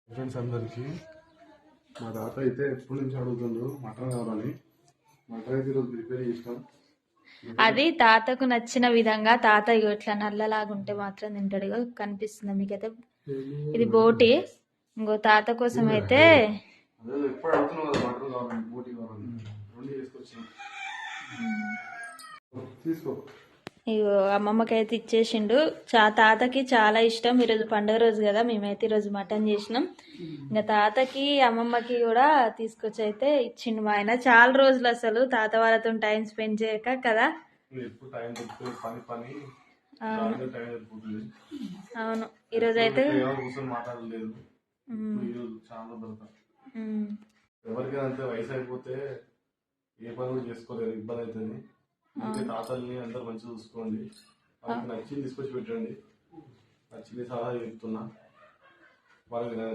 Friends అందరికి మా తాత అయితే ఎప్పటి నుంచి అడుగుతుండ్రు మటన్ కావాలని. మటన్ అయితే ఈరోజు ప్రిపేర్ చేసినాం. అది తాతకు నచ్చిన విధంగా తాత ఇట్లా నల్లలాగుంటే మాత్రం తింటాడుగా కనిపిస్తుంది మీకైతే. ఇది బోటి. ఇంకో తాత కోసం అయితే అదే ఎప్పుడు అడుగుతున్నావు కదా మటన్ కావాలని, బోటి కావాలని. రెండు తీసుకొచ్చాం. తీసుకో. ఇగో అమ్మమ్మకి అయితే ఇచ్చేసిండు. తాతకి చాలా ఇష్టం. ఈరోజు పండుగ రోజు కదా, మేమైతే ఈరోజు మటన్ చేసినాం. ఇంకా తాతకి అమ్మమ్మకి కూడా తీసుకొచ్చి అయితే ఇచ్చిండు మా ఆయన. చాలా రోజులు అసలు తాత వాళ్ళతో టైం స్పెండ్ చేయక కదా. అవును, ఈరోజు అయితే మాట్లాడలేదు. ఎవరికైనా అంతే వయసు అయిపోతే ఏ పని కూడా చేసుకోలేదు, ఇబ్బంది అవుతుంది. అంటే తాతల్ని అందరు మంచిగా చూసుకోండి. వాళ్ళకి నచ్చింది తీసుకొచ్చి పెట్టండి. నచ్చింది సలహా చెప్తున్నా వాళ్ళకి.